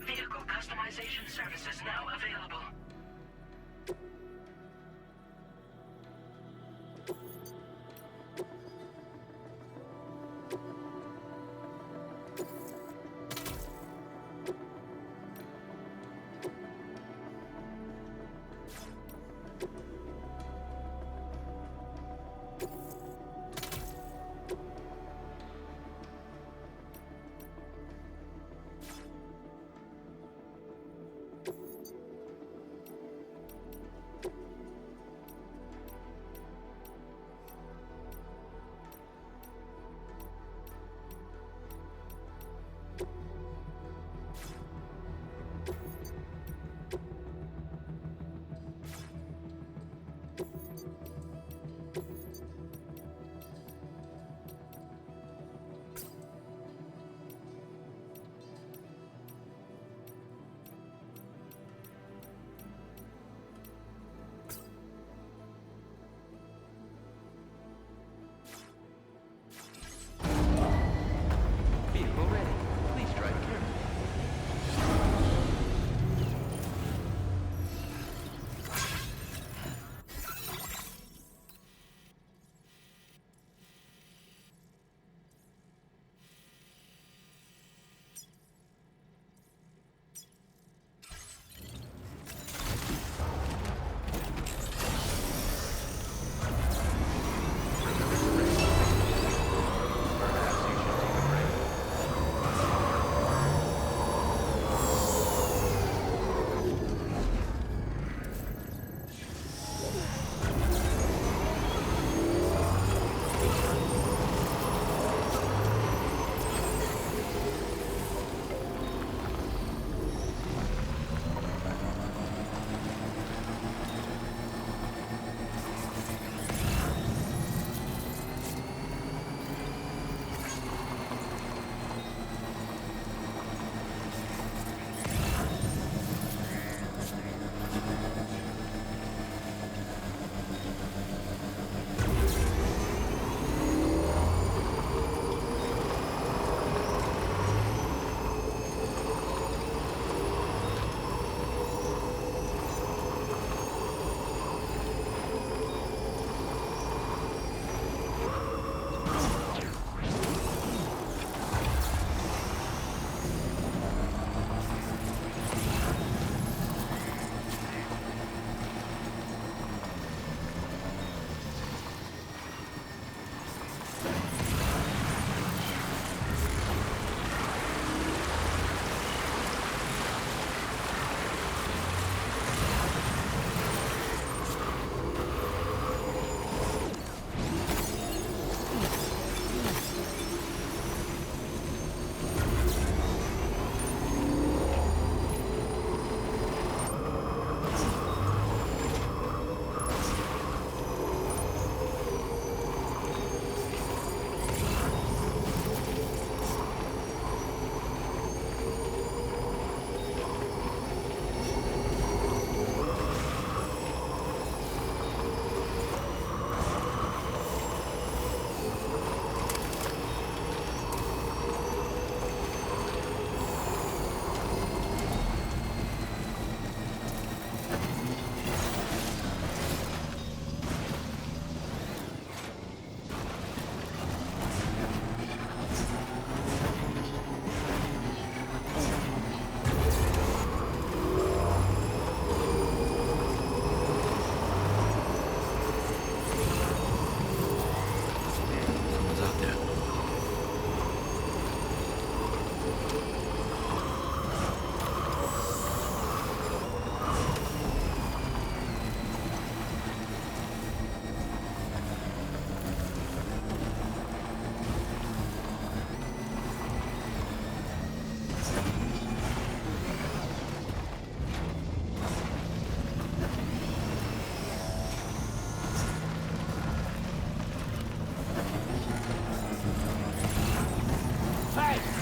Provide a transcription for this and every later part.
Vehicle customization services now available.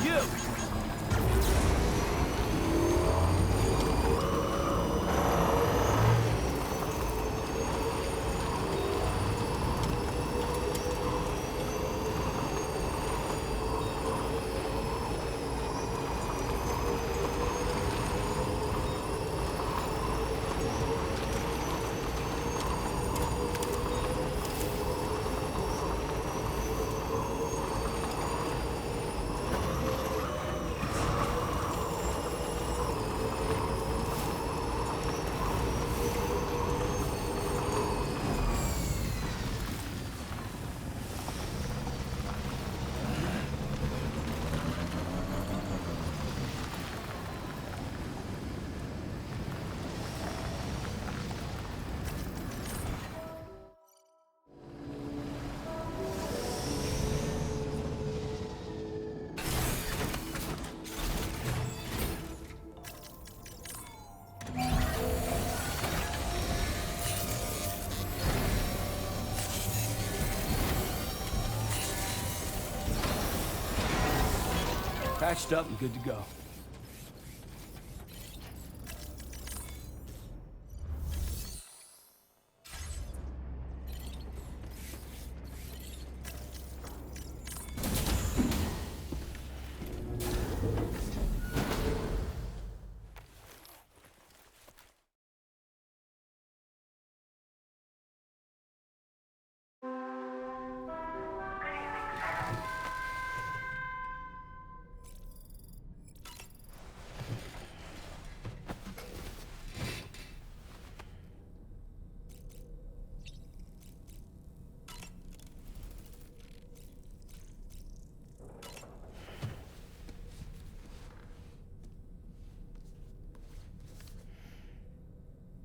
You! Patched up and good to go.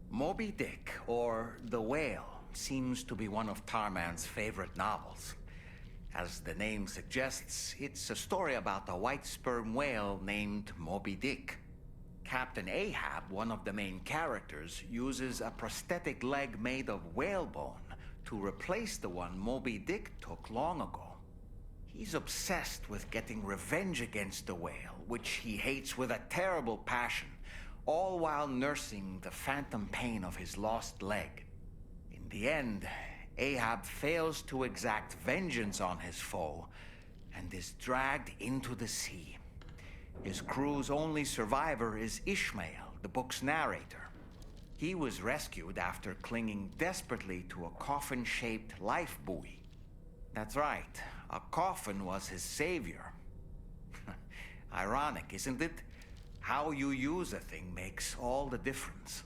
Moby Dick, or The Whale, seems to be one of Tarman's favorite novels. As the name suggests, it's a story about a white sperm whale named Moby Dick. Captain Ahab, one of the main characters, uses a prosthetic leg made of whalebone to replace the one Moby Dick took long ago. He's obsessed with getting revenge against the whale, which he hates with a terrible passion, all while nursing the phantom pain of his lost leg. In the end, Ahab fails to exact vengeance on his foe and is dragged into the sea. His crew's only survivor is Ishmael, the book's narrator. He was rescued after clinging desperately to a coffin-shaped life buoy. That's right, a coffin was his savior. Ironic, isn't it? How you use a thing makes all the difference.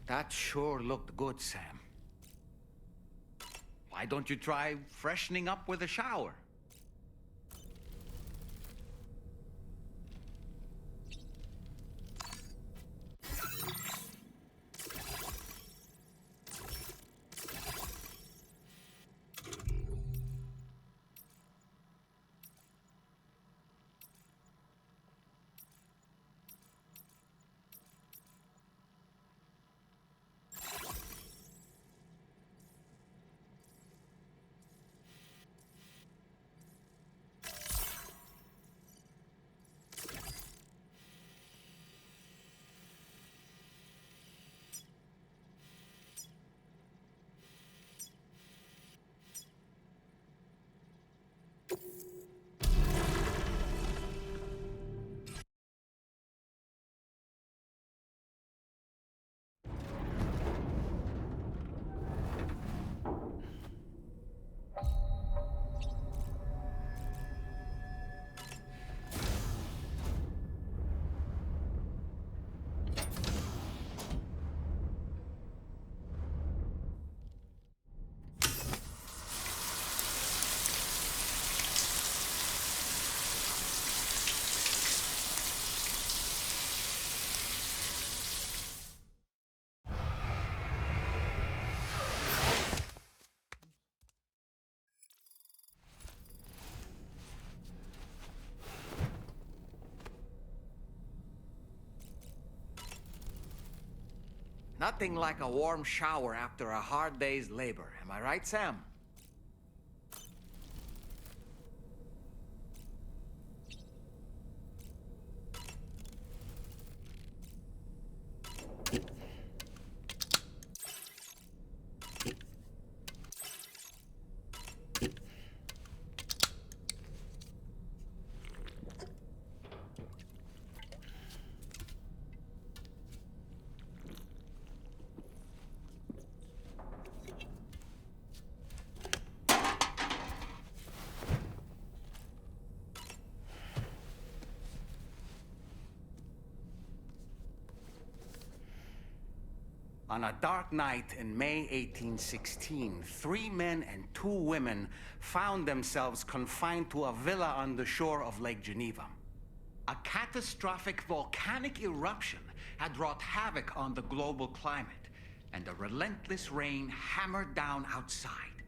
That sure looked good, Sam. Why don't you try freshening up with a shower? Nothing like a warm shower after a hard day's labor. Am I right, Sam? On a dark night in May 1816, 3 men and 2 women found themselves confined to a villa on the shore of Lake Geneva. A catastrophic volcanic eruption had wrought havoc on the global climate, and a relentless rain hammered down outside.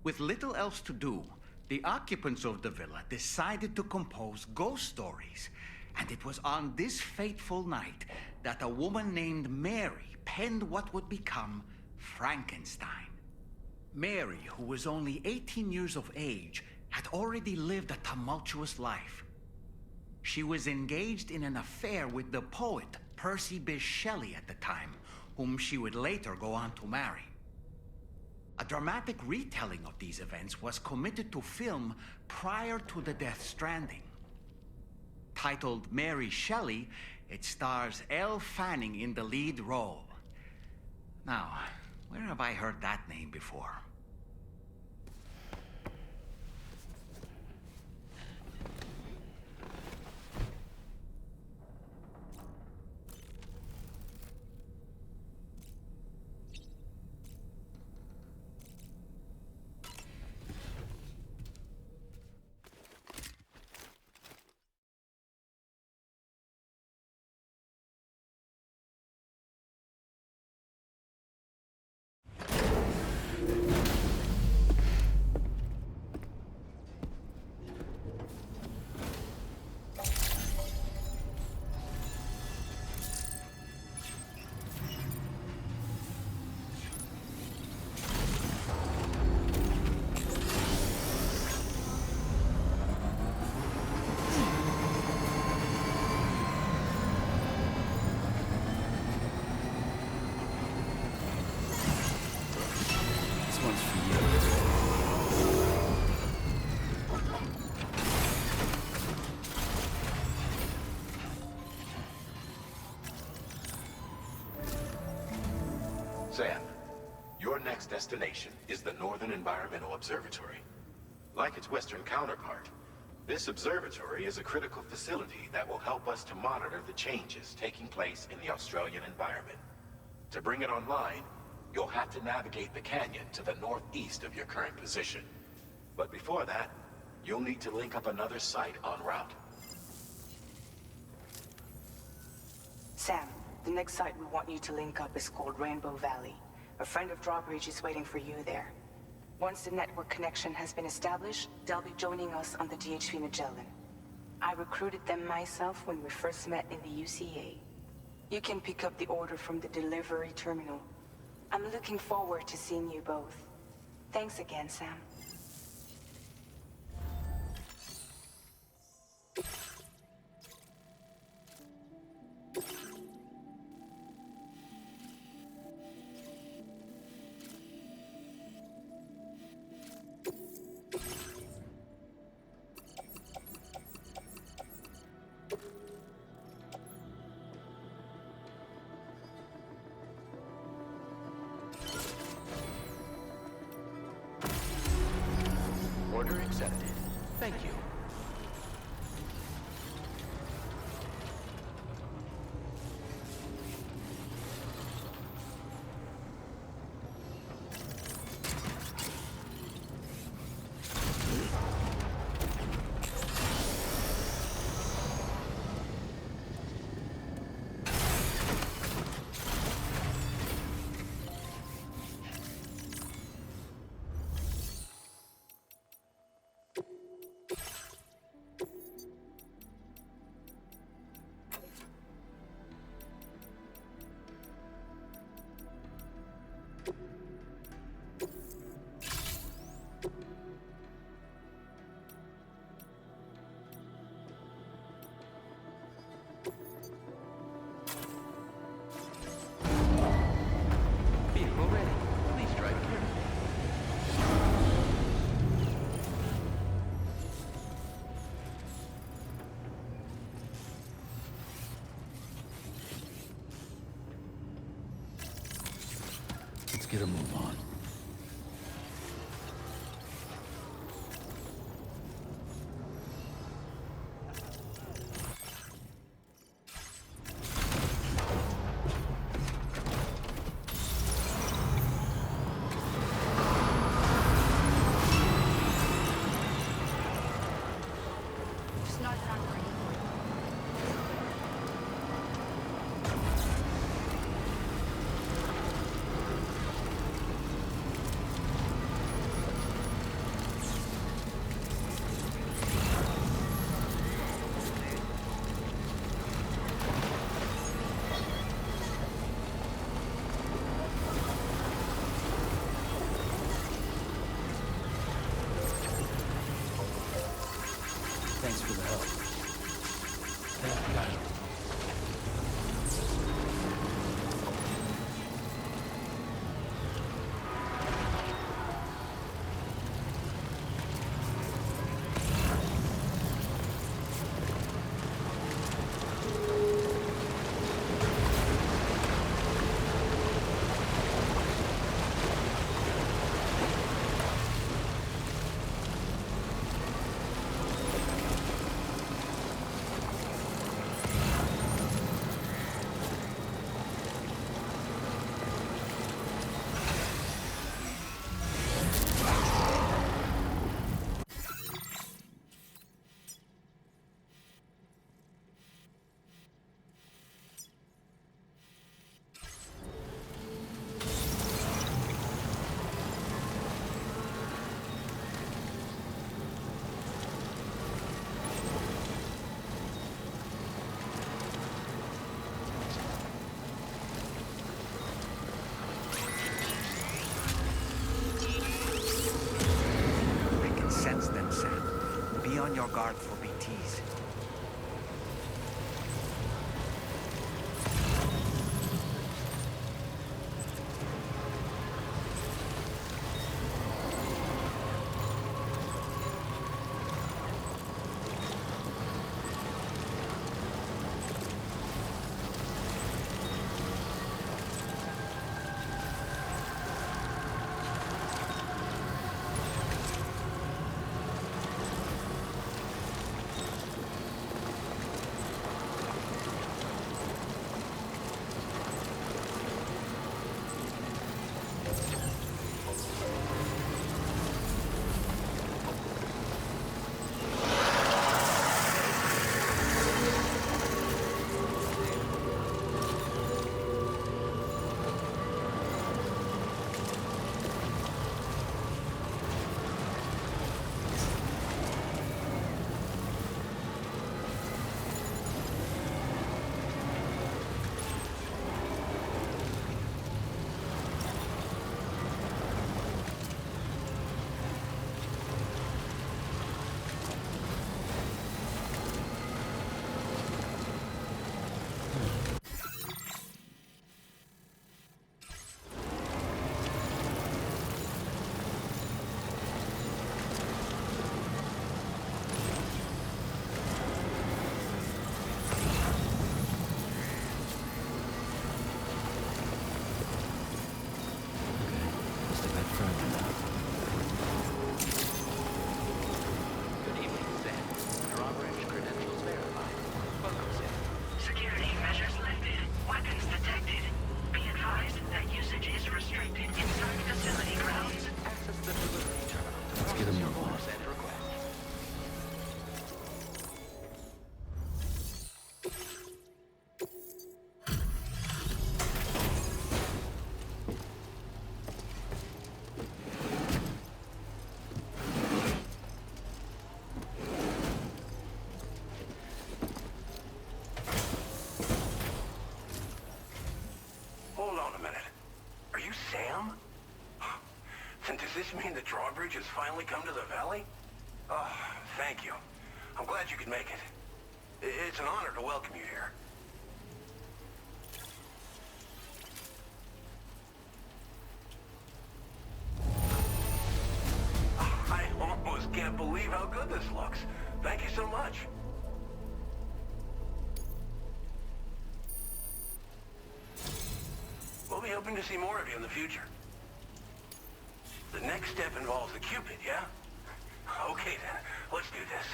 With little else to do, the occupants of the villa decided to compose ghost stories. And it was on this fateful night that a woman named Mary penned what would become Frankenstein. Mary, who was only 18 years of age, had already lived a tumultuous life. She was engaged in an affair with the poet Percy Bysshe Shelley at the time, whom she would later go on to marry. A dramatic retelling of these events was committed to film prior to the Death Stranding. Titled Mary Shelley, it stars Elle Fanning in the lead role. Now, where have I heard that name before? This one's for you. Sam, your next destination is the Northern Environmental Observatory. Like its Western counterpart, this observatory is a critical facility that will help us to monitor the changes taking place in the Australian environment. To bring it online, you'll have to navigate the canyon to the northeast of your current position. But before that, you'll need to link up another site en route. Sam, the next site we want you to link up is called Rainbow Valley. A friend of Drawbridge is waiting for you there. Once the network connection has been established, they'll be joining us on the DHV Magellan. I recruited them myself when we first met in the UCA. You can pick up the order from the delivery terminal. I'm looking forward to seeing you both. Thanks again, Sam. Order accepted. Thank you. get a move on. Just know that I'm ready. Thanks for the help. Thank you, guys. We can sense them, Sam. Be on your guard for BTs. Just a bad friend. Good evening, Sam. Drawbridge credentials verified. Welcome, Sam. Security measures lifted. Weapons detected. Be advised that usage is restricted inside facility grounds. Access the delivery terminal to Let's get a process your move on. orders and requests. Hold on a minute. Are you Sam? Then does this mean the drawbridge has finally come to the valley? Oh, thank you. I'm glad you could make it. It's an honor to welcome you here. I almost can't believe how good this looks. Thank you so much. We'll be hoping to see more of you in the future. The next step involves the Cupid, yeah? Okay then, let's do this.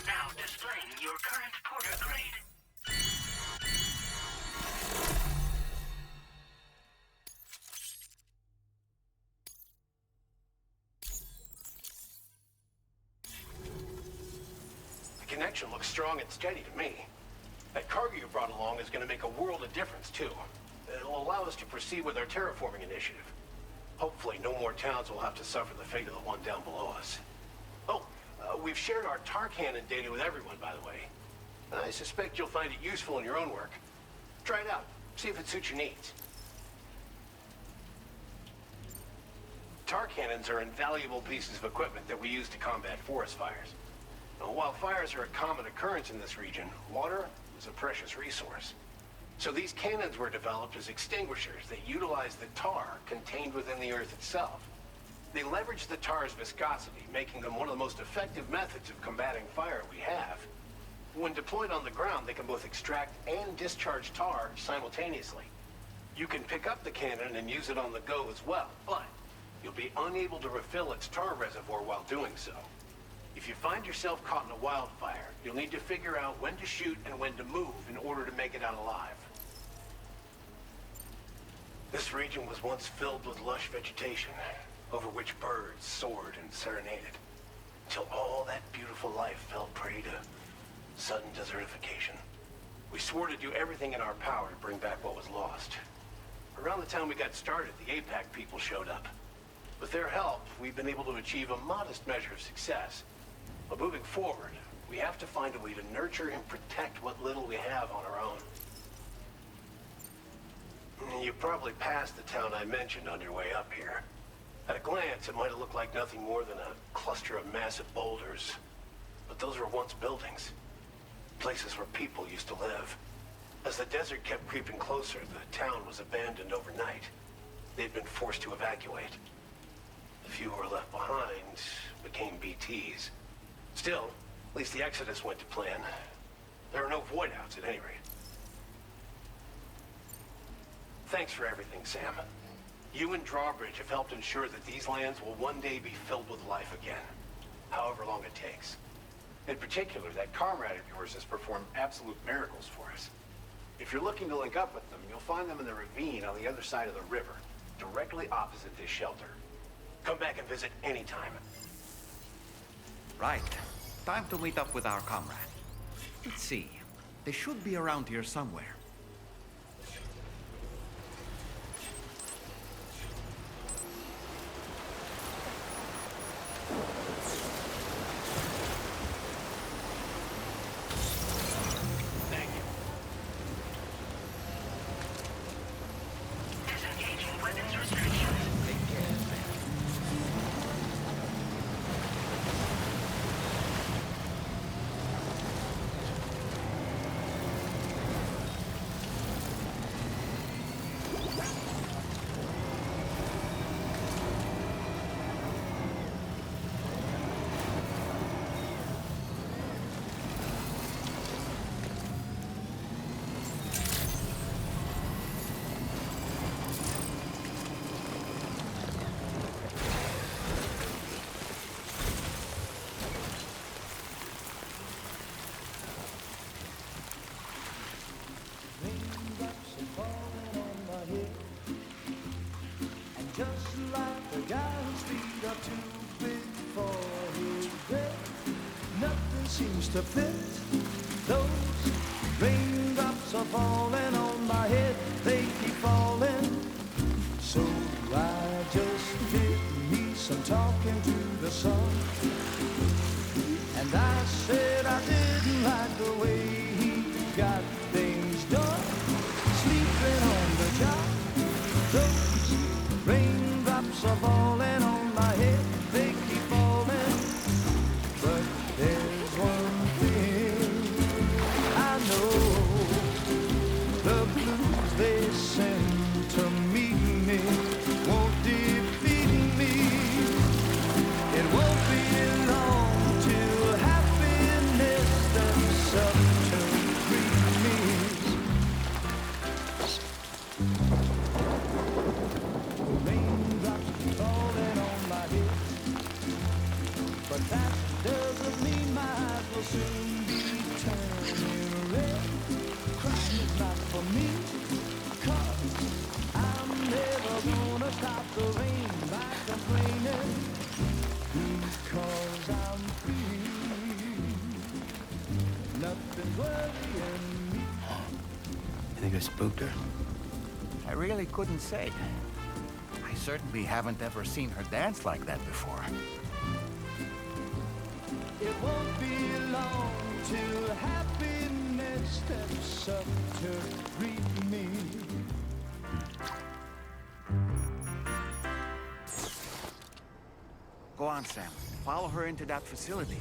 Now displaying your current porter grade. The connection looks strong and steady to me. That cargo you brought along is going to make a world of difference, too. It'll allow us to proceed with our terraforming initiative. Hopefully, no more towns will have to suffer the fate of the one down below us. Oh, we've shared our tar cannon data with everyone, by the way. I suspect you'll find it useful in your own work. Try it out. See if it suits your needs. Tar cannons are invaluable pieces of equipment that we use to combat forest fires. Now, while fires are a common occurrence in this region, water is a precious resource. So these cannons were developed as extinguishers that utilize the tar contained within the earth itself. They leverage the tar's viscosity, making them one of the most effective methods of combating fire we have. When deployed on the ground, they can both extract and discharge tar simultaneously. You can pick up the cannon and use it on the go as well, but you'll be unable to refill its tar reservoir while doing so. If you find yourself caught in a wildfire, you'll need to figure out when to shoot and when to move in order to make it out alive. This region was once filled with lush vegetation, over which birds soared and serenaded, until all that beautiful life fell prey to sudden desertification. We swore to do everything in our power to bring back what was lost. Around the time we got started, the APAC people showed up. With their help, we've been able to achieve a modest measure of success. But moving forward, we have to find a way to nurture and protect what little we have on our own. You probably passed the town I mentioned on your way up here. At a glance, it might have looked like nothing more than a cluster of massive boulders. But those were once buildings. Places where people used to live. As the desert kept creeping closer, the town was abandoned overnight. They'd been forced to evacuate. The few who were left behind became BTs. Still, at least the exodus went to plan. There are no void-outs at any rate. Thanks for everything, Sam. You and Drawbridge have helped ensure that these lands will one day be filled with life again, however long it takes. In particular, that comrade of yours has performed absolute miracles for us. If you're looking to link up with them, you'll find them in the ravine on the other side of the river, directly opposite this shelter. Come back and visit anytime. Right. Time to meet up with our comrade. Let's see. They should be around here somewhere. Disengaging weapons restrictions. Take care, Sam. Raindrops are falling on my head, and just like the guy whose feet are too big for his bed, nothing seems to fit. Those raindrops are falling on my head, they keep Those raindrops are falling on my head, they keep falling. But there's one thing I know, the blues they send to meet me won't defeat me. It won't be long till happiness steps up to greet me. Raindrops falling on my head, but that doesn't mean my eyes will soon be turning red. Crying is not for me, 'cause I'm never gonna stop the rain by complaining, because I'm free. Nothing's worrying me. You think I spooked her? I really couldn't say. I certainly haven't ever seen her dance like that before. It won't be long till happiness steps up to greet me. Go on, Sam. Follow her into that facility.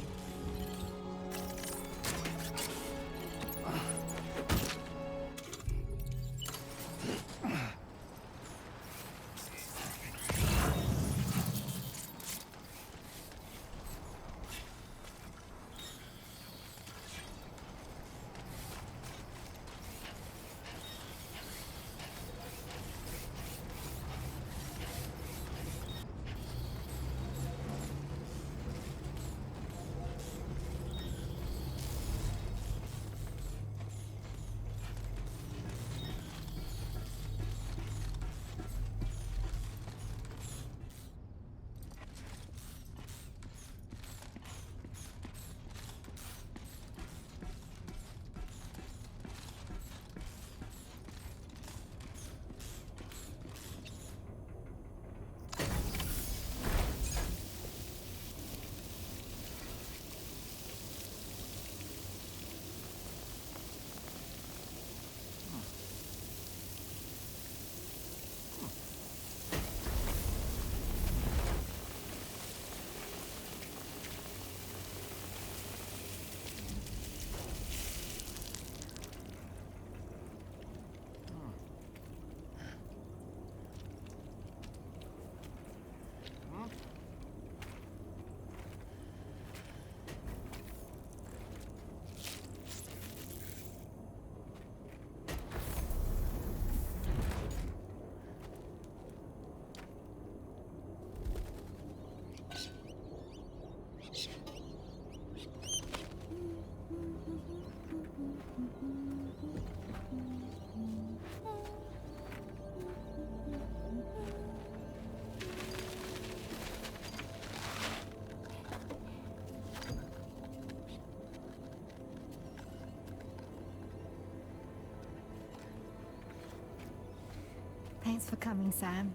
Thanks for coming, Sam.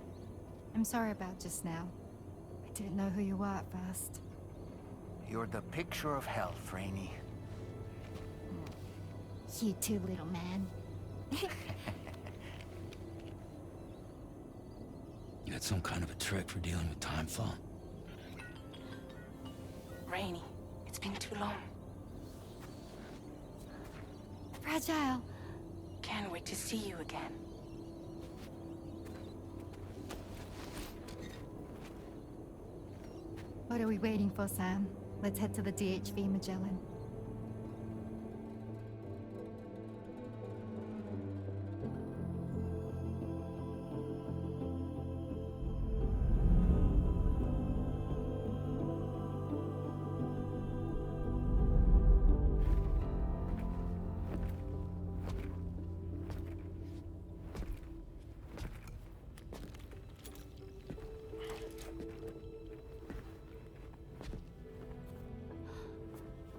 I'm sorry about just now. I didn't know who you were at first. You're the picture of health, Rainey. You too, little man. You got some kind of a trick for dealing with time fall? Rainy, it's been too long. Fragile. Can't wait to see you again. What are we waiting for, Sam? Let's head to the DHV Magellan.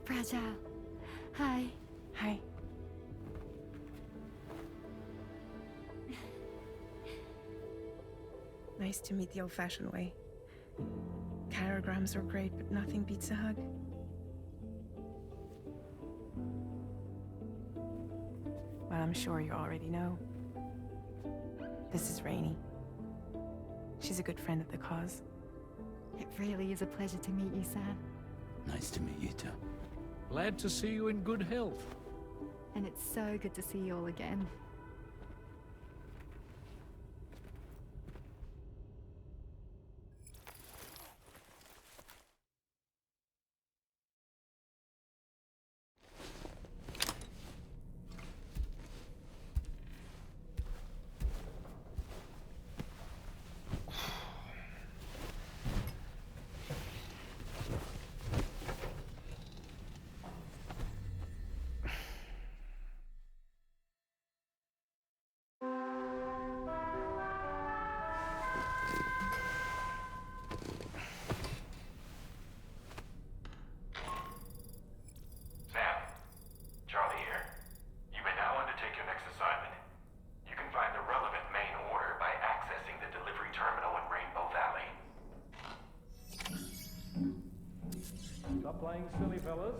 Fragile. Hi. Hi. Nice to meet the old-fashioned way. Carograms are great, but nothing beats a hug. Well, I'm sure you already know. This is Rainy. She's a good friend of the cause. It really is a pleasure to meet you, Sam. Nice to meet you too. Glad to see you in good health. And it's so good to see you all again. Sam, Charlie here. You may now undertake your next assignment. You can find the relevant main order by accessing the delivery terminal in Rainbow Valley. Stop playing silly, fellas.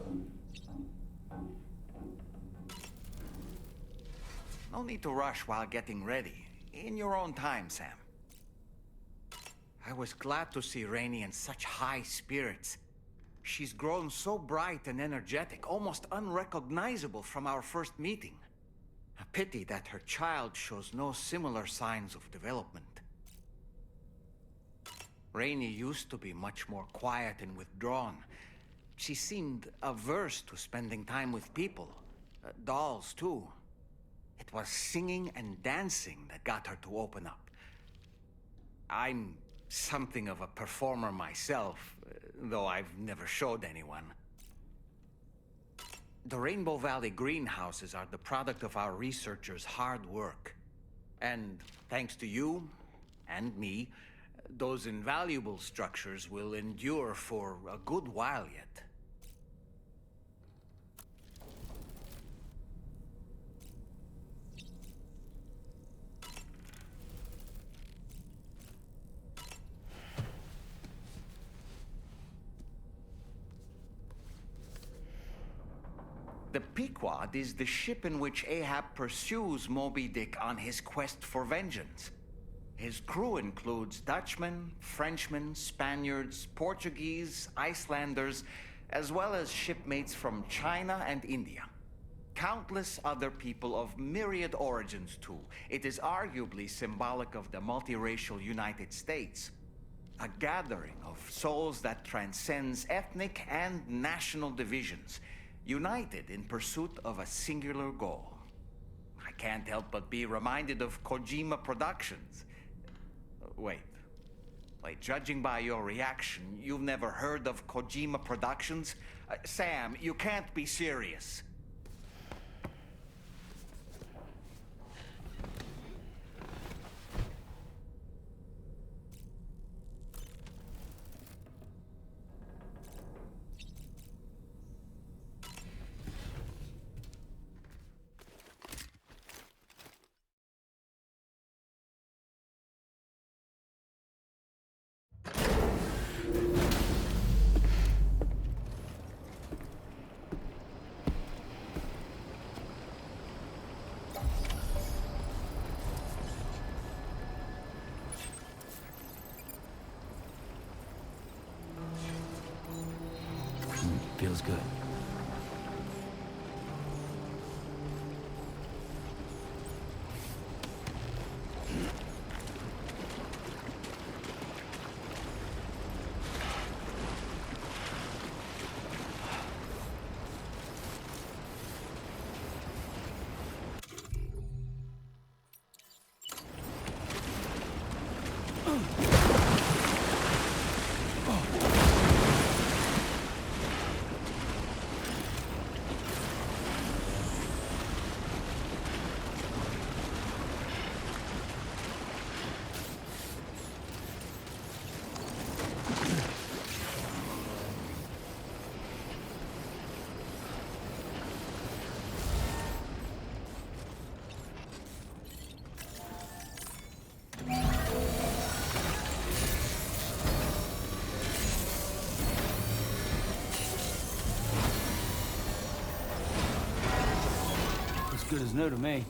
No need to rush while getting ready. In your own time, Sam. I was glad to see Rainey in such high spirits. She's grown so bright and energetic, almost unrecognizable from our first meeting. A pity that her child shows no similar signs of development. Rainey used to be much more quiet and withdrawn. She seemed averse to spending time with people. Dolls, too. It was singing and dancing that got her to open up. I'm something of a performer myself, though I've never showed anyone. The Rainbow Valley greenhouses are the product of our researchers' hard work. And thanks to you and me, those invaluable structures will endure for a good while yet. The Pequod is the ship in which Ahab pursues Moby Dick on his quest for vengeance. His crew includes Dutchmen, Frenchmen, Spaniards, Portuguese, Icelanders, as well as shipmates from China and India. Countless other people of myriad origins, too. It is arguably symbolic of the multiracial United States. A gathering of souls that transcends ethnic and national divisions, united in pursuit of a singular goal. I can't help but be reminded of Kojima Productions. Wait, judging by your reaction, you've never heard of Kojima Productions? Sam, you can't be serious. Feels good. Good as new to me.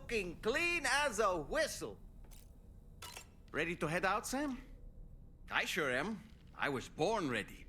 looking clean as a whistle. Ready to head out, Sam? I sure am. I was born ready.